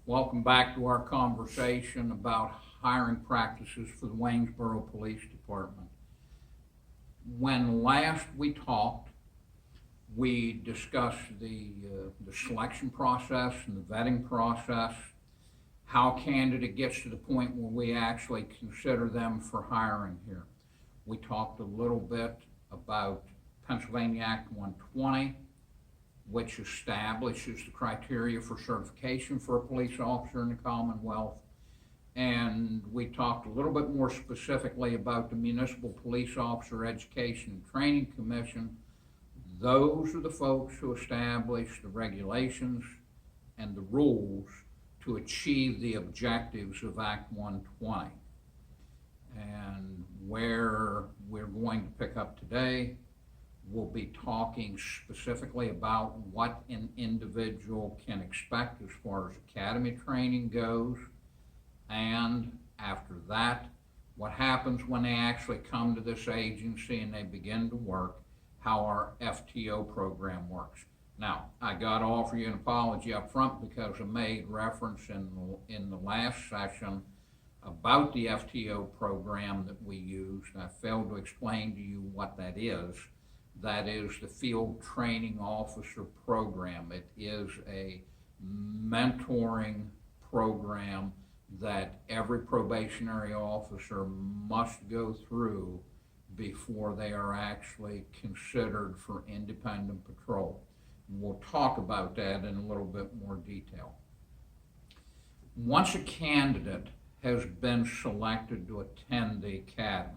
Welcome back to our conversation about hiring practices for the Waynesboro Police Department. When last we talked, we discussed the selection process and the vetting process, how a candidate gets to the point where we actually consider them for hiring here. We talked a little bit about Pennsylvania Act 120, which establishes the criteria for certification for a police officer in the Commonwealth. And we talked a little bit more specifically about the Municipal Police Officer Education and Training Commission. Those are the folks who establish the regulations and the rules to achieve the objectives of Act 120. And where we're going to pick up today, we'll be talking specifically about what an individual can expect as far as academy training goes, and after that, what happens when they actually come to this agency and they begin to work, how our FTO program works. Now, I got to offer you an apology up front because I made reference in the last session about the FTO program that we used. I failed to explain to you what that is. That is the Field Training Officer Program. It is a mentoring program that every probationary officer must go through before they are actually considered for independent patrol. We'll talk about that in a little bit more detail. Once a candidate has been selected to attend the academy,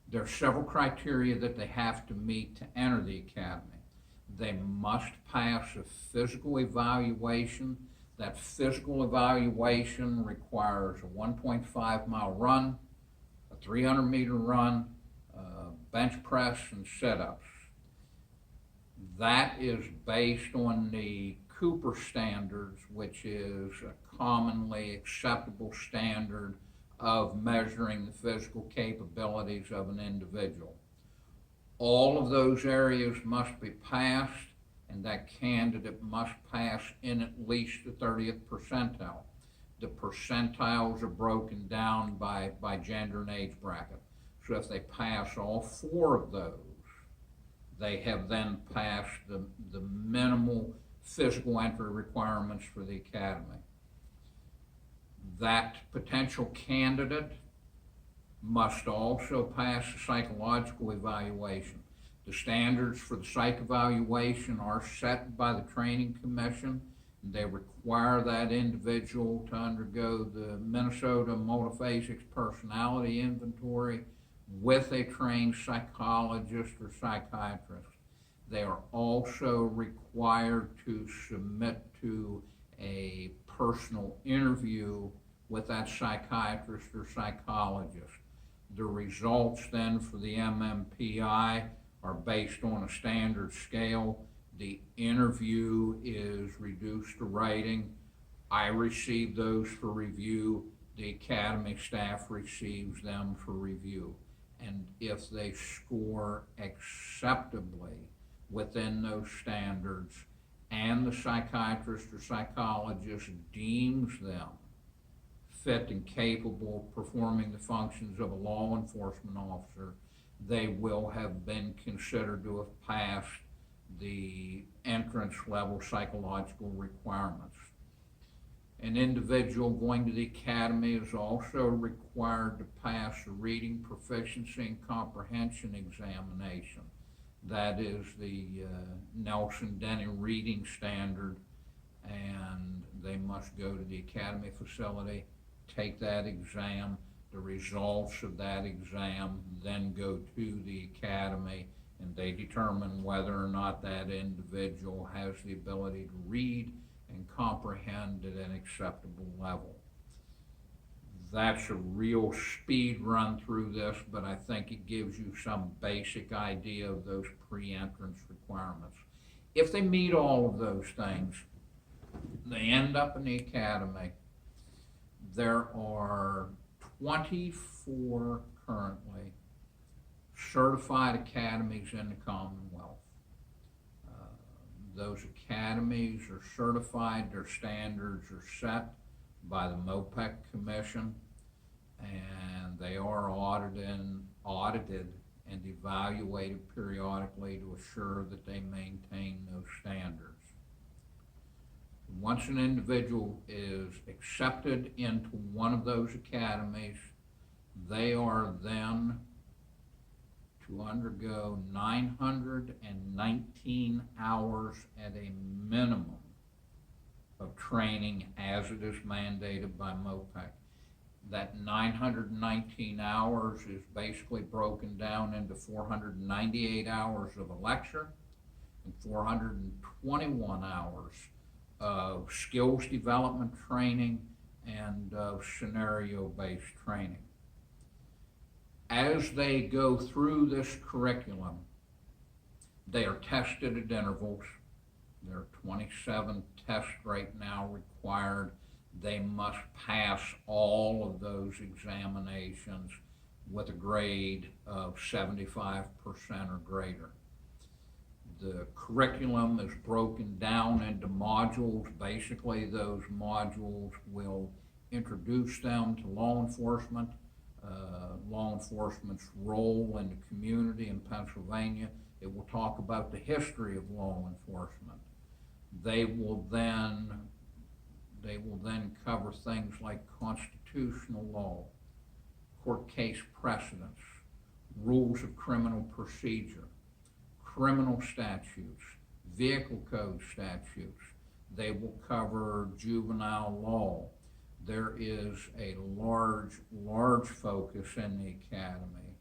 there are several criteria that they have to meet to enter the academy. They must pass a physical evaluation. That physical evaluation requires a 1.5 mile run, a 300-meter run, bench press, and sit-ups. That is based on the Cooper standards, which is a commonly acceptable standard of measuring the physical capabilities of an individual. All of those areas must be passed, and that candidate must pass in at least the 30th percentile. The percentiles are broken down by gender and age bracket. So if they pass all four of those, they have then passed the minimal physical entry requirements for the academy. That potential candidate must also pass a psychological evaluation. The standards for the psych evaluation are set by the Training Commission. They require that individual to undergo the Minnesota Multiphasics Personality Inventory with a trained psychologist or psychiatrist. They are also required to submit to a personal interview with that psychiatrist or psychologist. The results then for the MMPI are based on a standard scale. The interview is reduced to writing. I receive those for review. The academy staff receives them for review. And if they score acceptably within those standards and the psychiatrist or psychologist deems them fit and capable of performing the functions of a law enforcement officer, they will have been considered to have passed the entrance level psychological requirements. An individual going to the academy is also required to pass a reading proficiency and comprehension examination. That is the Nelson-Denny reading standard, and they must go to the academy facility, take that exam. The results of that exam then go to the academy, and they determine whether or not that individual has the ability to read and comprehend at an acceptable level. That's a real speed run through this, but I think it gives you some basic idea of those pre-entrance requirements. If they meet all of those things, they end up in the academy. There are 24 currently certified academies in the Commonwealth. Those academies are certified, their standards are set by the MOPEC Commission, and they are audited and evaluated periodically to assure that they maintain those standards. Once an individual is accepted into one of those academies, they are then to undergo 919 hours at a minimum of training as it is mandated by MOPEC. That 919 hours is basically broken down into 498 hours of a lecture and 421 hours of skills development training and scenario-based training. As they go through this curriculum, they are tested at intervals. There are 27 tests right now required. They must pass all of those examinations with a grade of 75% or greater. The curriculum is broken down into modules. Basically, those modules will introduce them to law enforcement, law enforcement's role in the community in Pennsylvania. It will talk about the history of law enforcement. They will then cover things like constitutional law, court case precedents, rules of criminal procedure, criminal statutes, vehicle code statutes. They will cover juvenile law. There is a large focus in the academy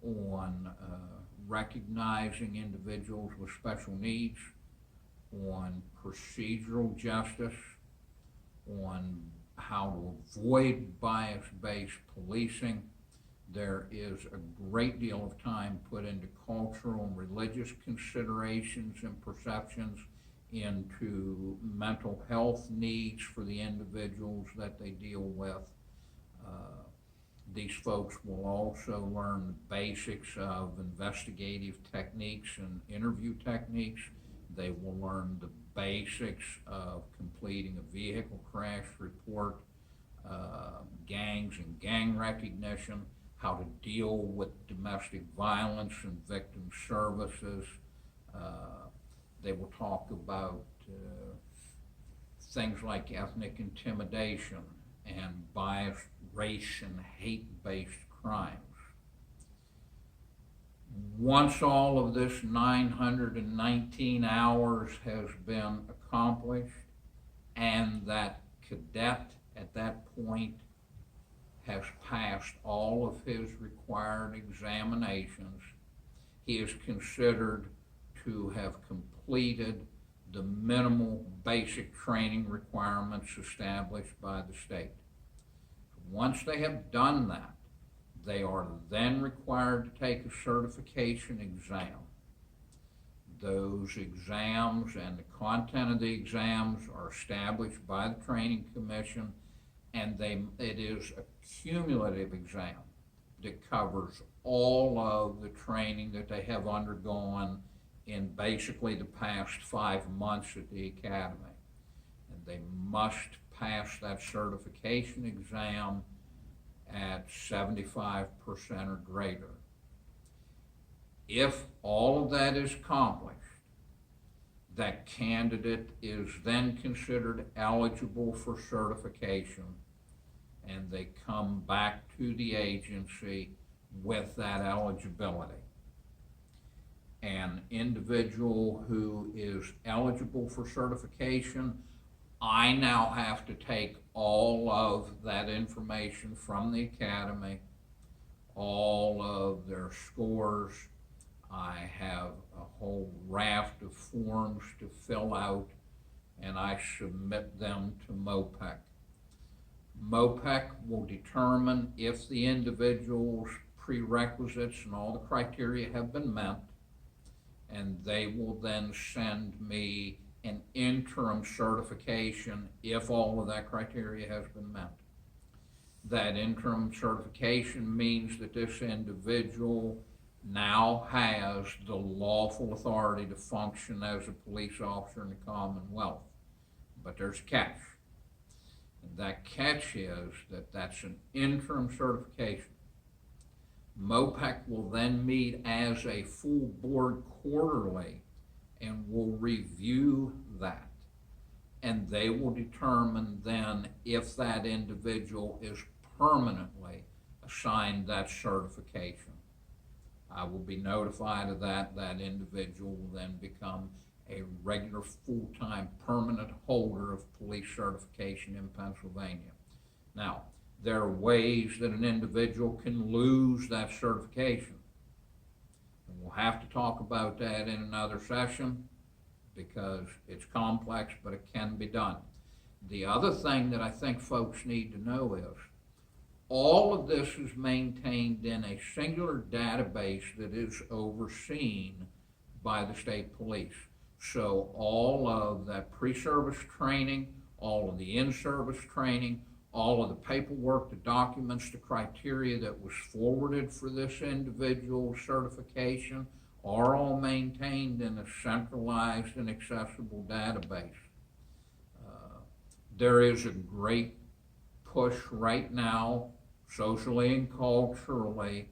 on recognizing individuals with special needs, on procedural justice, on how to avoid bias-based policing. There is a great deal of time put into cultural and religious considerations and perceptions, into mental health needs for the individuals that they deal with. These folks will also learn the basics of investigative techniques and interview techniques. They will learn the basics of completing a vehicle crash report, gangs and gang recognition, how to deal with domestic violence and victim services. They will talk about things like ethnic intimidation and bias, race, and hate-based crimes. Once all of this 919 hours has been accomplished and that cadet at that point has passed all of his required examinations, he is considered to have completed the minimal basic training requirements established by the state. Once they have done that, they are then required to take a certification exam. Those exams and the content of the exams are established by the Training Commission, and it is a cumulative exam that covers all of the training that they have undergone in basically the past 5 months at the academy. And they must pass that certification exam at 75% or greater. If all of that is accomplished, that candidate is then considered eligible for certification, and they come back to the agency with that eligibility. An individual who is eligible for certification, I now have to take all of that information from the academy, all of their scores. I have a whole raft of forms to fill out, and I submit them to MOPEC. MOPEC will determine if the individual's prerequisites and all the criteria have been met, and they will then send me an interim certification if all of that criteria has been met. That interim certification means that this individual now has the lawful authority to function as a police officer in the Commonwealth. But there's a catch. And That catch is that that's an interim certification. MOPEC will then meet as a full board quarterly and will review that. And they will determine then if that individual is permanently assigned that certification. I will be notified of that. That individual will then become a regular full-time permanent holder of police certification in Pennsylvania. Now, there are ways that an individual can lose that certification. And we'll have to talk about that in another session because it's complex, but it can be done. The other thing that I think folks need to know is all of this is maintained in a singular database that is overseen by the state police. So all of that pre-service training, all of the in-service training, all of the paperwork, the documents, the criteria that was forwarded for this individual certification are all maintained in a centralized and accessible database. There is a great push right now, socially and culturally,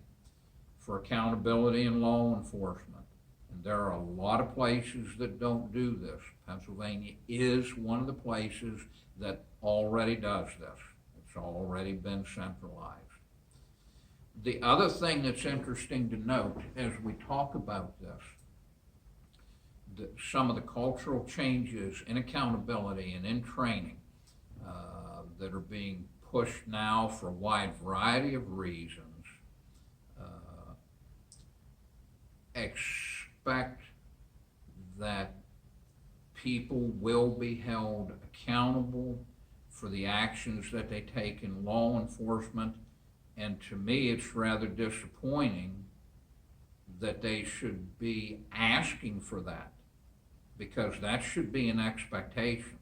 for accountability in law enforcement. And there are a lot of places that don't do this. Pennsylvania is one of the places that already does this. It's already been centralized. The other thing that's interesting to note as we talk about this, some of the cultural changes in accountability and in training that are being pushed now for a wide variety of reasons, expect that people will be held accountable for the actions that they take in law enforcement. And to me, it's rather disappointing that they should be asking for that, because that should be an expectation.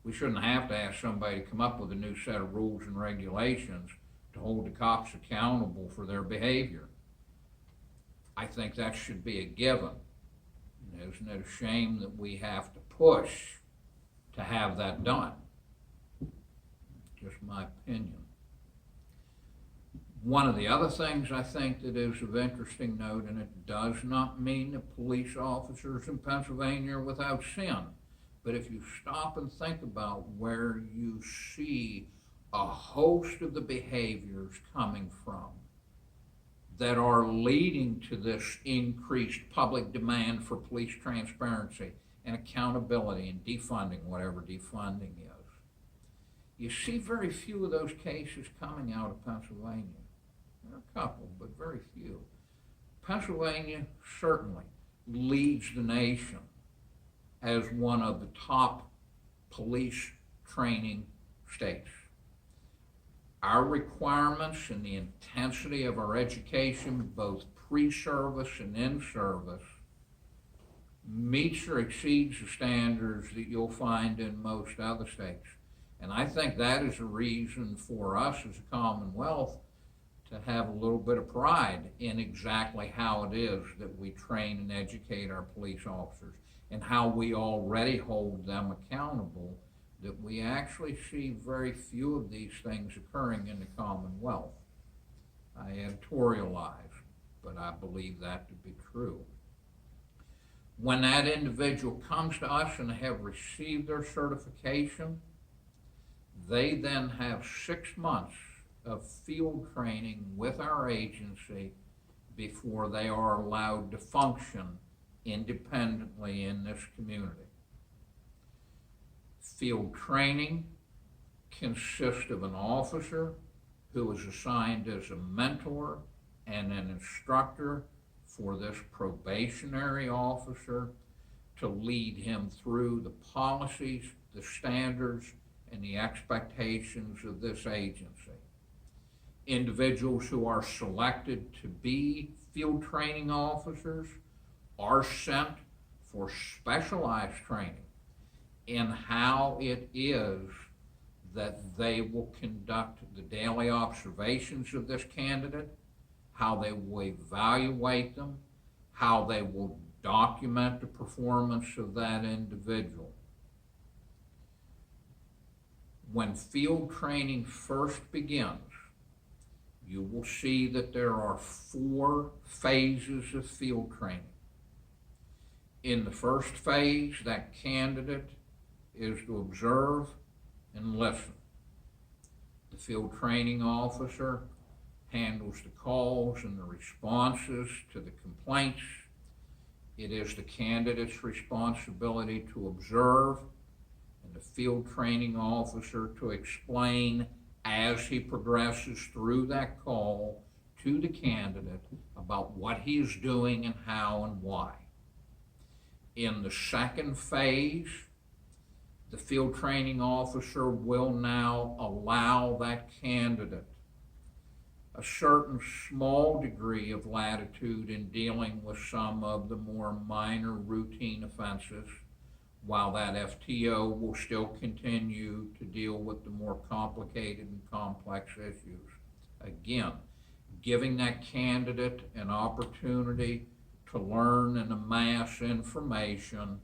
We shouldn't have to ask somebody to come up with a new set of rules and regulations to hold the cops accountable for their behavior. I think that should be a given. Isn't it a shame that we have to push to have that done? Just my opinion. One of the other things I think that is of interesting note, and it does not mean that police officers in Pennsylvania are without sin, but if you stop and think about where you see a host of the behaviors coming from that are leading to this increased public demand for police transparency and accountability and defunding, whatever defunding is, you see very few of those cases coming out of Pennsylvania. There are a couple, but very few. Pennsylvania certainly leads the nation as one of the top police training states. Our requirements and the intensity of our education, both pre-service and in-service, meets or exceeds the standards that you'll find in most other states. And I think that is a reason for us as a Commonwealth to have a little bit of pride in exactly how it is that we train and educate our police officers and how we already hold them accountable, that we actually see very few of these things occurring in the Commonwealth. I editorialize, but I believe that to be true. When that individual comes to us and have received their certification, they then have 6 months of field training with our agency before they are allowed to function independently in this community. Field training consists of an officer who is assigned as a mentor and an instructor for this probationary officer to lead him through the policies, the standards, and the expectations of this agency. Individuals who are selected to be field training officers are sent for specialized training in how it is that they will conduct the daily observations of this candidate, how they will evaluate them, how they will document the performance of that individual. When field training first begins, you will see that there are 4 phases of field training. In the first phase, that candidate is to observe and listen. The field training officer handles the calls and the responses to the complaints. It is the candidate's responsibility to observe and the field training officer to explain as he progresses through that call to the candidate about what he is doing and how and why. In the second phase, the field training officer will now allow that candidate a certain small degree of latitude in dealing with some of the more minor routine offenses, while that FTO will still continue to deal with the more complicated and complex issues. Again, giving that candidate an opportunity to learn and amass information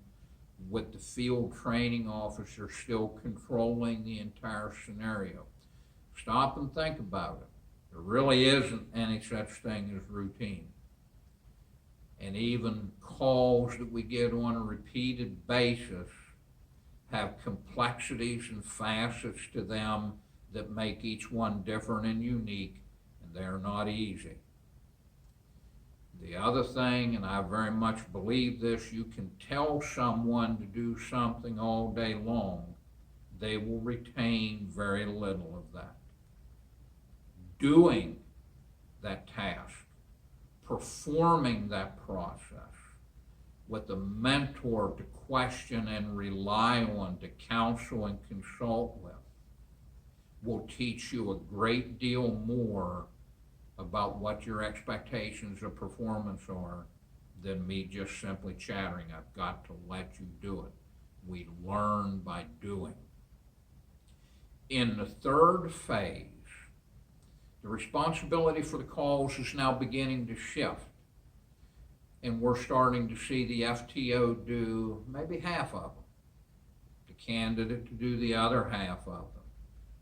with the field training officer still controlling the entire scenario. Stop and think about it. There really isn't any such thing as routine. And even calls that we get on a repeated basis have complexities and facets to them that make each one different and unique, and they're not easy. The other thing, and I very much believe this, you can tell someone to do something all day long, they will retain very little of that. Doing that task, performing that process with a mentor to question and rely on, to counsel and consult with, will teach you a great deal more about what your expectations of performance are than me just simply chattering. I've got to let you do it. We learn by doing. In the third phase, the responsibility for the calls is now beginning to shift. And we're starting to see the FTO do maybe half of them, the candidate to do the other half of them.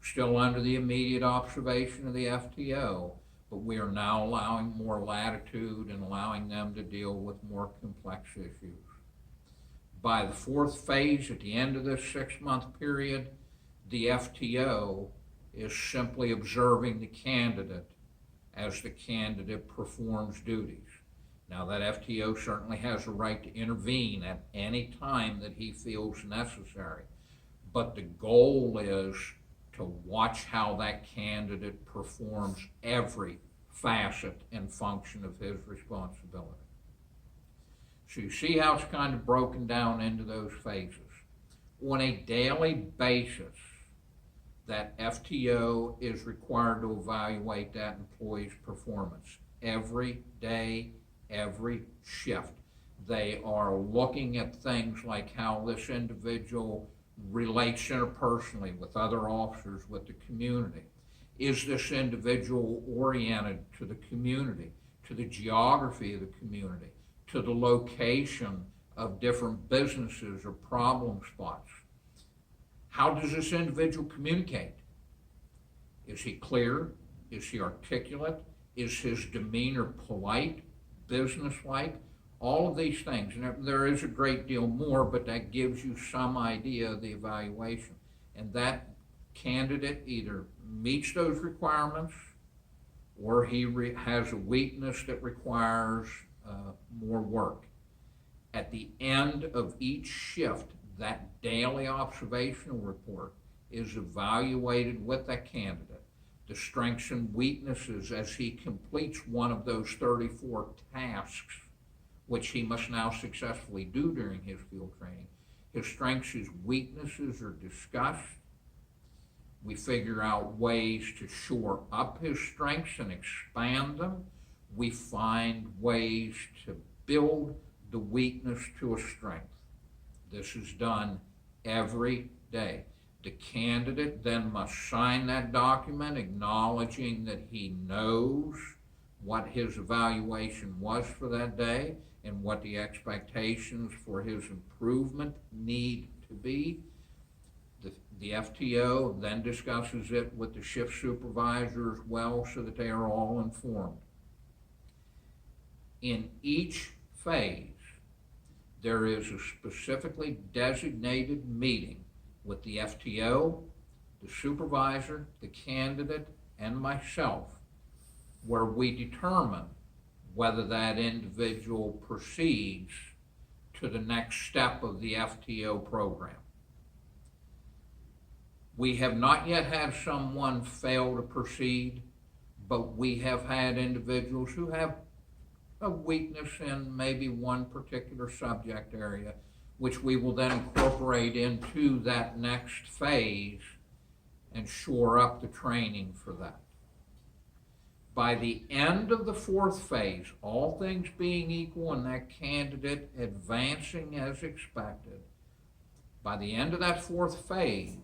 Still under the immediate observation of the FTO, but we are now allowing more latitude and allowing them to deal with more complex issues. By the fourth phase, at the end of this 6-month period, the FTO is simply observing the candidate as the candidate performs duties. Now, that FTO certainly has a right to intervene at any time that he feels necessary, but the goal is to watch how that candidate performs every facet and function of his responsibility. So you see how it's kind of broken down into those phases. On a daily basis, that FTO is required to evaluate that employee's performance every day, every shift. They are looking at things like how this individual relates interpersonally with other officers, with the community. Is this individual oriented to the community, to the geography of the community, to the location of different businesses or problem spots? How does this individual communicate? Is he clear? Is he articulate? Is his demeanor polite, businesslike? All of these things. And there is a great deal more, but that gives you some idea of the evaluation. And that candidate either meets those requirements or he has a weakness that requires more work. At the end of each shift, that daily observational report is evaluated with that candidate, the strengths and weaknesses as he completes one of those 34 tasks, which he must now successfully do during his field training. His strengths, his weaknesses are discussed. We figure out ways to shore up his strengths and expand them. We find ways to build the weakness to a strength. This is done every day. The candidate then must sign that document acknowledging that he knows what his evaluation was for that day and what the expectations for his improvement need to be. The FTO then discusses it with the shift supervisor as well so that they are all informed. In each phase, there is a specifically designated meeting with the FTO, the supervisor, the candidate, and myself, where we determine whether that individual proceeds to the next step of the FTO program. We have not yet had someone fail to proceed, but we have had individuals who have a weakness in maybe one particular subject area, which we will then incorporate into that next phase and shore up the training for that. By the end of the fourth phase, all things being equal and that candidate advancing as expected, by the end of that fourth phase,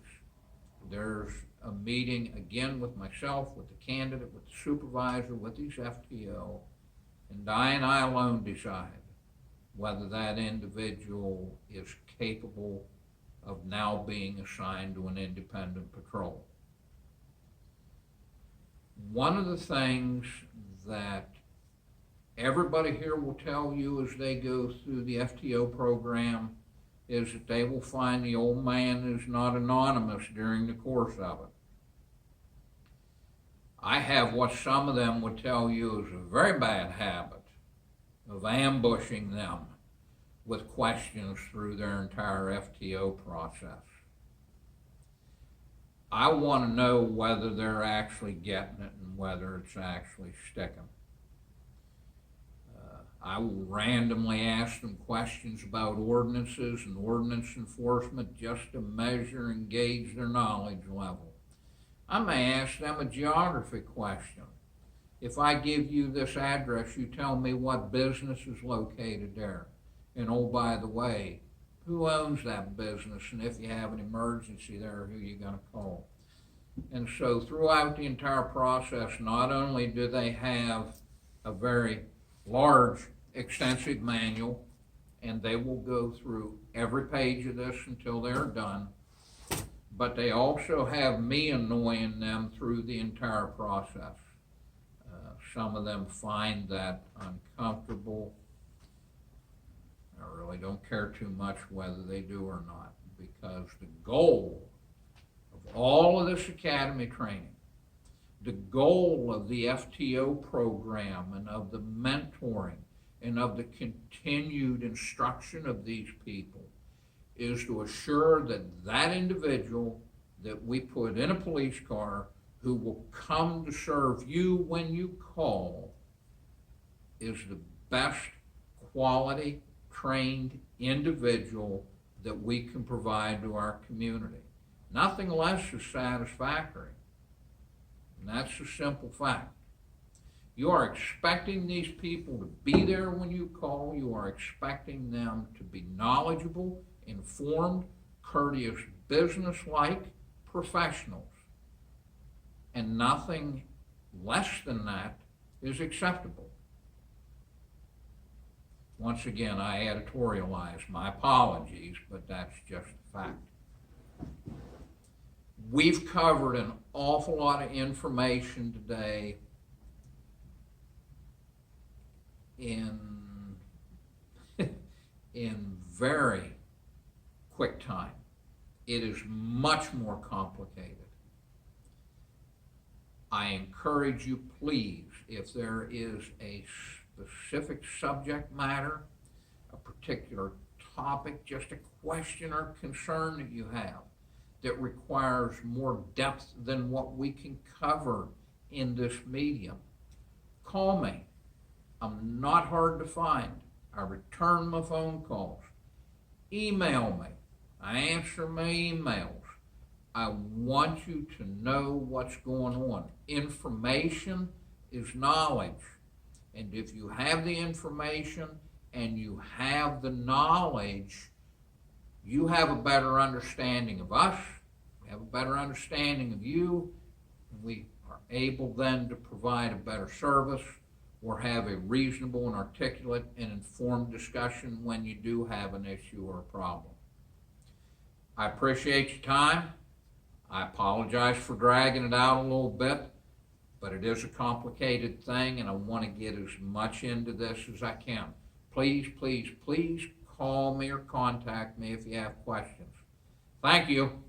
there's a meeting again with myself, with the candidate, with the supervisor, with these FTO, and I alone decide whether that individual is capable of now being assigned to an independent patrol. One of the things that everybody here will tell you as they go through the FTO program is that they will find the old man is not anonymous during the course of it. I have what some of them would tell you is a very bad habit of ambushing them with questions through their entire FTO process. I want to know whether they're actually getting it and whether it's actually sticking. I will randomly ask them questions about ordinances and ordinance enforcement just to measure and gauge their knowledge level. I may ask them a geography question. If I give you this address, you tell me what business is located there. And oh, by the way, who owns that business? And if you have an emergency there, who are you going to call? And so throughout the entire process, not only do they have a very large, extensive manual, and they will go through every page of this until they're done, but they also have me annoying them through the entire process. Some of them find that uncomfortable. I really don't care too much whether they do or not, because the goal of all of this academy training, the goal of the FTO program and of the mentoring and of the continued instruction of these people is to assure that that individual that we put in a police car who will come to serve you when you call is the best quality trained individual that we can provide to our community. Nothing less is satisfactory. And that's a simple fact. You are expecting these people to be there when you call. You are expecting them to be knowledgeable, informed, courteous, business-like professionals. And nothing less than that is acceptable. Once again, I editorialize. My apologies, but that's just a fact. We've covered an awful lot of information today in very quick time. It is much more complicated. I encourage you, please, if there is a specific subject matter, a particular topic, just a question or concern that you have that requires more depth than what we can cover in this medium, call me. I'm not hard to find. I return my phone calls. Email me. I answer my emails. I want you to know what's going on. Information is knowledge. And if you have the information and you have the knowledge, you have a better understanding of us, we have a better understanding of you, and we are able then to provide a better service or have a reasonable and articulate and informed discussion when you do have an issue or a problem. I appreciate your time. I apologize for dragging it out a little bit, but it is a complicated thing, and I want to get as much into this as I can. Please, please, please call me or contact me if you have questions. Thank you.